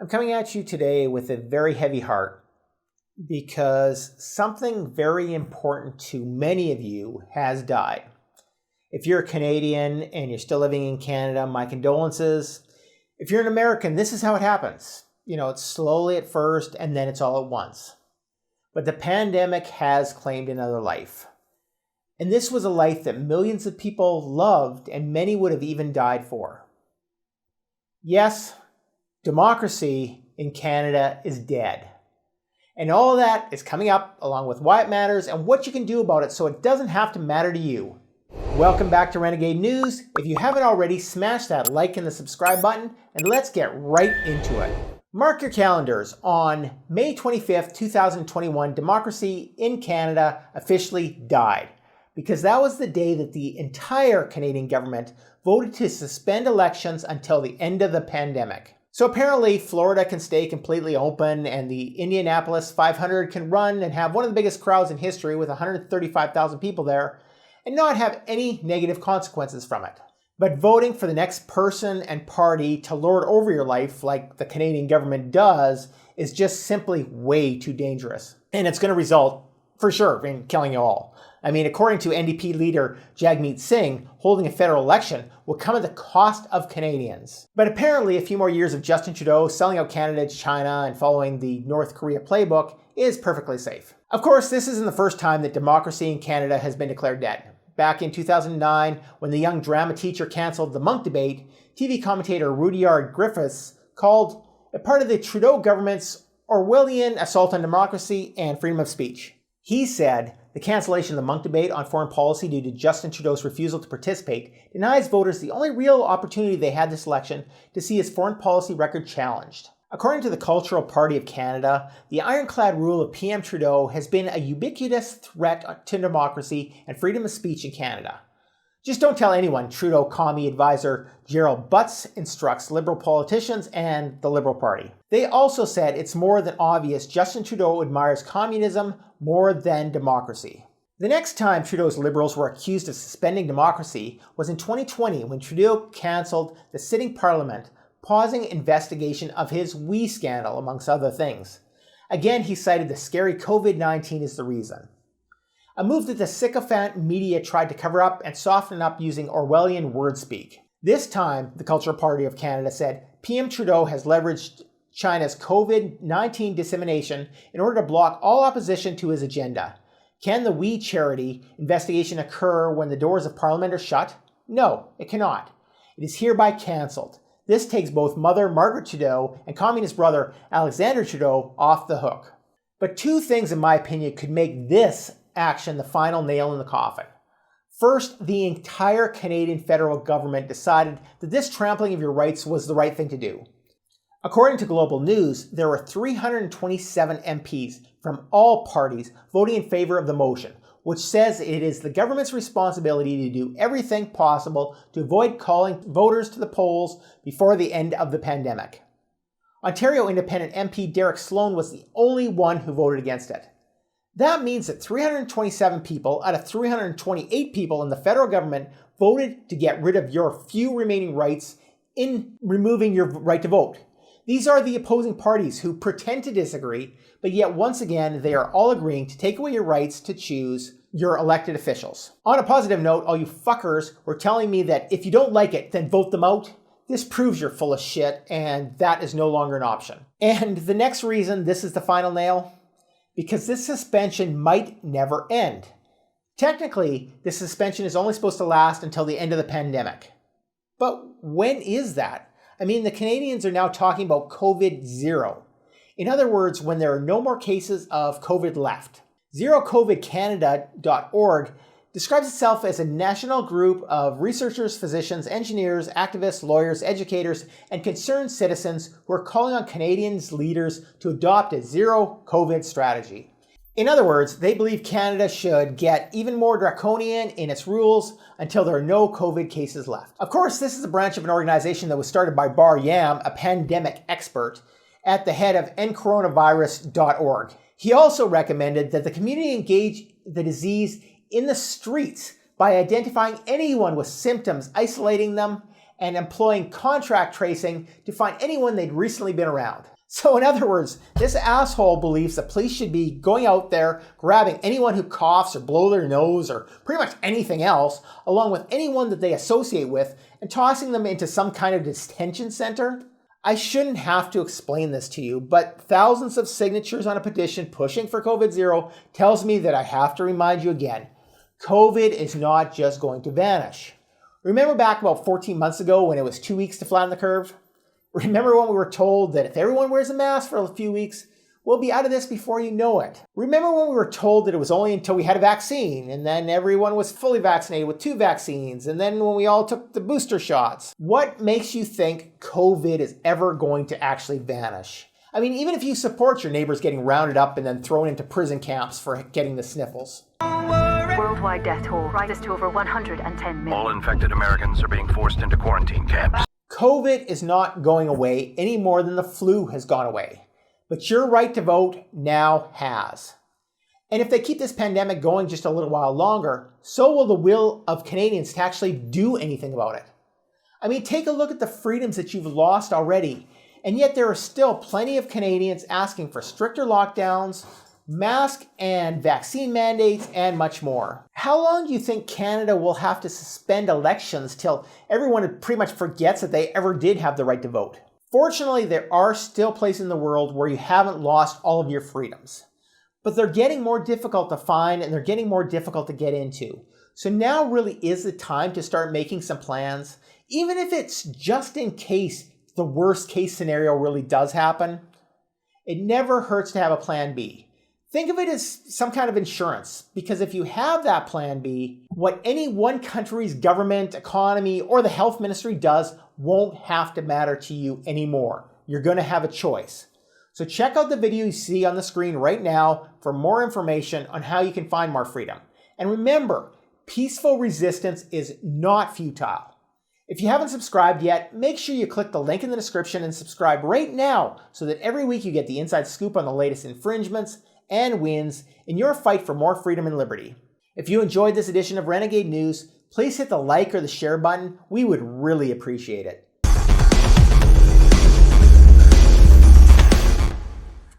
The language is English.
I'm coming at you today with a very heavy heart because something very important to many of you has died. If you're a Canadian and you're still living in Canada, my condolences. If you're an American, this is how it happens. It's slowly at first and then it's all at once. But the pandemic has claimed another life. And this was a life that millions of people loved and many would have even died for. Yes, democracy in Canada is dead. And all of that is coming up along with why it matters and what you can do about it so it doesn't have to matter to you. Welcome back to Renegade News. If you haven't already, smash that like and the subscribe button and let's get right into it. Mark your calendars. On May 25th, 2021, democracy in Canada officially died because that was the day that the entire Canadian government voted to suspend elections until the end of the pandemic. So apparently Florida can stay completely open and the Indianapolis 500 can run and have one of the biggest crowds in history with 135,000 people there and not have any negative consequences from it. But voting for the next person and party to lord over your life like the Canadian government does is just simply way too dangerous. And it's going to result, for sure, in killing you all. According to NDP leader Jagmeet Singh, holding a federal election will come at the cost of Canadians. But apparently a few more years of Justin Trudeau selling out Canada to China and following the North Korea playbook is perfectly safe. Of course, this isn't the first time that democracy in Canada has been declared dead. Back in 2009, when the young drama teacher canceled the Monk debate, TV commentator Rudyard Griffiths called it part of the Trudeau government's Orwellian assault on democracy and freedom of speech. He said, the cancellation of the Monk debate on foreign policy due to Justin Trudeau's refusal to participate denies voters the only real opportunity they had this election to see his foreign policy record challenged. According to the Cultural Party of Canada, the ironclad rule of PM Trudeau has been a ubiquitous threat to democracy and freedom of speech in Canada. Just don't tell anyone, Trudeau commie advisor Gerald Butts instructs Liberal politicians and the Liberal Party. They also said it's more than obvious Justin Trudeau admires communism more than democracy. The next time Trudeau's Liberals were accused of suspending democracy was in 2020 when Trudeau cancelled the sitting Parliament, pausing investigation of his WE scandal, amongst other things. Again, he cited the scary COVID-19 as the reason. A move that the sycophant media tried to cover up and soften up using Orwellian wordspeak. This time, the Cultural Party of Canada said PM Trudeau has leveraged China's COVID-19 dissemination in order to block all opposition to his agenda. Can the WE charity investigation occur when the doors of Parliament are shut? No, it cannot. It is hereby cancelled. This takes both Mother Margaret Trudeau and Communist brother Alexander Trudeau off the hook. But two things, in my opinion, could make this action the final nail in the coffin. First, the entire Canadian federal government decided that this trampling of your rights was the right thing to do. According to Global News, there were 327 MPs from all parties voting in favor of the motion, which says it is the government's responsibility to do everything possible to avoid calling voters to the polls before the end of the pandemic. Ontario Independent MP Derek Sloan was the only one who voted against it. That means that 327 people out of 328 people in the federal government voted to get rid of your few remaining rights in removing your right to vote. These are the opposing parties who pretend to disagree, but yet once again, they are all agreeing to take away your rights to choose your elected officials. On a positive note, all you fuckers were telling me that if you don't like it, then vote them out. This proves you're full of shit, and that is no longer an option. And the next reason this is the final nail? Because this suspension might never end. Technically, this suspension is only supposed to last until the end of the pandemic. But when is that? The Canadians are now talking about COVID-0. In other words, when there are no more cases of COVID left. ZeroCovidCanada.org describes itself as a national group of researchers, physicians, engineers, activists, lawyers, educators, and concerned citizens who are calling on Canadians leaders to adopt a zero-COVID strategy. In other words, they believe Canada should get even more draconian in its rules until there are no COVID cases left. Of course, this is a branch of an organization that was started by Bar Yam, a pandemic expert, at the head of endcoronavirus.org. He also recommended that the community engage the disease in the streets by identifying anyone with symptoms, isolating them, and employing contract tracing to find anyone they'd recently been around. So in other words, this asshole believes the police should be going out there, grabbing anyone who coughs or blows their nose or pretty much anything else, along with anyone that they associate with, and tossing them into some kind of detention center. I shouldn't have to explain this to you, but thousands of signatures on a petition pushing for COVID-0 tells me that I have to remind you again, COVID is not just going to vanish. Remember back about 14 months ago when it was 2 weeks to flatten the curve? Remember when we were told that if everyone wears a mask for a few weeks, we'll be out of this before you know it? Remember when we were told that it was only until we had a vaccine, and then everyone was fully vaccinated with 2 vaccines, and then when we all took the booster shots? What makes you think COVID is ever going to actually vanish? I mean, even if you support your neighbors getting rounded up and then thrown into prison camps for getting the sniffles. Worldwide death toll rises to over 110 million. All infected Americans are being forced into quarantine camps. COVID is not going away any more than the flu has gone away. But your right to vote now has. And if they keep this pandemic going just a little while longer, so will the will of Canadians to actually do anything about it. I mean, take a look at the freedoms that you've lost already. And yet there are still plenty of Canadians asking for stricter lockdowns, mask and vaccine mandates, and much more. How long do you think Canada will have to suspend elections till everyone pretty much forgets that they ever did have the right to vote? Fortunately, there are still places in the world where you haven't lost all of your freedoms. But they're getting more difficult to find and they're getting more difficult to get into. So now really is the time to start making some plans, even if it's just in case the worst case scenario really does happen. It never hurts to have a plan B. Think of it as some kind of insurance, because if you have that plan B, what any one country's government, economy, or the health ministry does won't have to matter to you anymore. You're going to have a choice. So check out the video you see on the screen right now for more information on how you can find more freedom. And remember, peaceful resistance is not futile. If you haven't subscribed yet, make sure you click the link in the description and subscribe right now so that every week you get the inside scoop on the latest infringements and wins in your fight for more freedom and liberty. If you enjoyed this edition of Renegade News, please hit the like or the share button. We would really appreciate it.